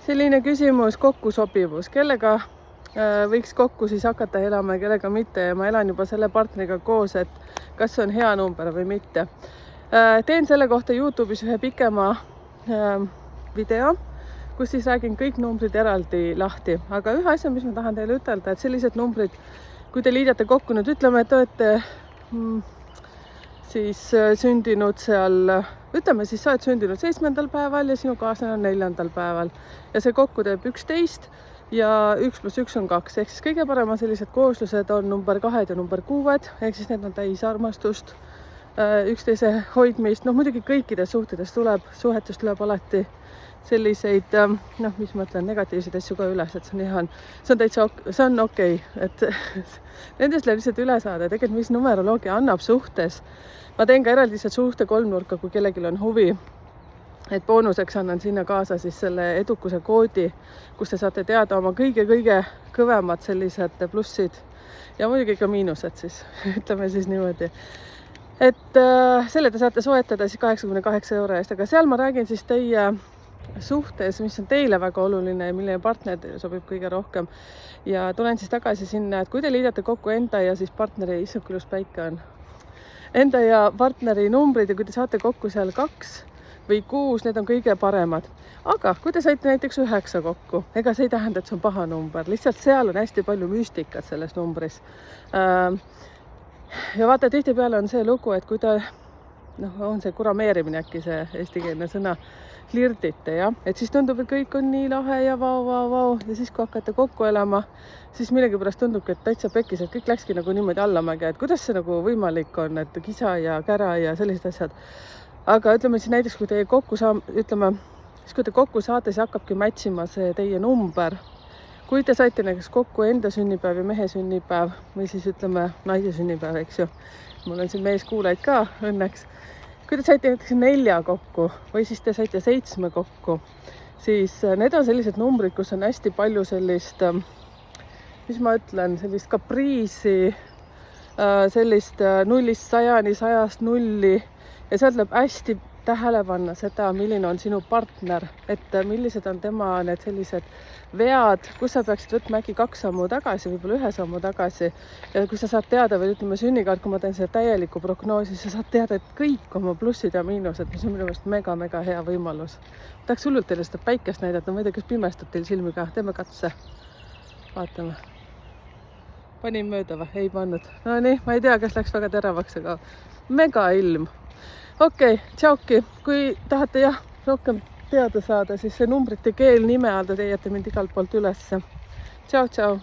Selline küsimus, kokkusobivus, kellega võiks kokku siis hakata elama ja kellega mitte ja ma elan juba selle partneriga koos, et kas see on hea number või mitte. Teen selle kohta YouTube'is ühe pikema video, kus siis räägin kõik numbrid eraldi lahti, aga ühe asja, mis ma tahan teile ütelda, et sellised numbrid, kui te liidate kokku, nüüd ütleme, et olete siis sündinud seal, ütleme siis sa oled sündinud 7. päeval ja sinu kaaslane on 4. päeval ja see kokku teeb 11 ja 1 + 1 on 2, ehk siis kõige paremad sellised kooslused on number 2 ja number 6, ehk siis need on täis armastust, üksteise hoidmist, noh muidugi kõikides suhetes tuleb alati selliseid, noh, mis ma ütlen, negatiivseid asju ka üles, et see on hea, see on okei, et nendest läheb lihtsalt üle saada, tegelikult mis numeroloogia annab suhtes. Ma teen ka eraldiselt suhte kolmnurka, kui kellelgi on huvi, et boonuseks annan sinna kaasa siis selle edukuse koodi, kus te saate teada oma kõige-kõige kõvemad sellised plussid ja muidugi ka miinused siis, ütleme siis niimoodi. Et selle te saate soetada siis 88 € eest, aga seal ma räägin siis teie suhtes, mis on teile väga oluline ja milline partner teile sobib kõige rohkem. Ja tulen siis tagasi sinna, et kui te liidate kokku enda ja siis partneri, issand kui ilus päike on, enda ja partneri numbrid ja kui te saate kokku seal 2 või 6, need on kõige paremad. Aga kui te saite näiteks 9 kokku, ega see ei tähenda, et see on paha number, lihtsalt seal on hästi palju müstikat selles numbris. Ja vaata, tihtipeale on see lugu, et kui te, noh, on see kurameerimine äkki see eestikeelne sõna, flirdite, jah, et siis tundub, et kõik on nii lahe ja vau, ja siis kui hakkate kokku elama, siis millegipärast tundubki, et täitsa pekkis, et kõik läkski nagu niimoodi allamäge, et kuidas see nagu võimalik on, et kisa ja kära ja sellised asjad. Aga ütleme siis näiteks, kui te kokku saate, siis hakkabki mätsima see teie number. Kui te saite näiteks kokku enda sünnipäev ja mehe sünnipäev või siis ütleme naise sünnipäev, eks ju. Mul on siin meeskuulajaid ka õnneks. Kui te saite näiteks 4 kokku või siis te saite 7 kokku, siis need on sellised numbrid, kus on hästi palju sellist, mis ma ütlen, sellist kapriisi, sellist 0-st 100-ni, 100-st 0 ja sealt läheb hästi tähele panna seda, milline on sinu partner, et millised on tema need sellised vead, kus sa peaksid võtma äkki 2 sammu tagasi, võib-olla 1 sammu tagasi. Ja kui sa saad teada või ütleme sünnikaart, kui ma teen selle täieliku prognoosi, sa saad teada, et kõik oma plussid ja miinused, mis on minu meelest mega hea võimalus. Tahaks hullult teile seda päikest näidata, ma ei tea, kas pimestab teil silmi ka, teeme katse. Vaatame. Panin mööda või? Ei pannud. No nii, ma ei tea, kas läks väga teravaks, aga mega ilm. Okei, tšauki, kui tahate jah, rohkem teada saada, siis see numbrite keel nime all te leiate mind igalt poolt ülesse. Tšau.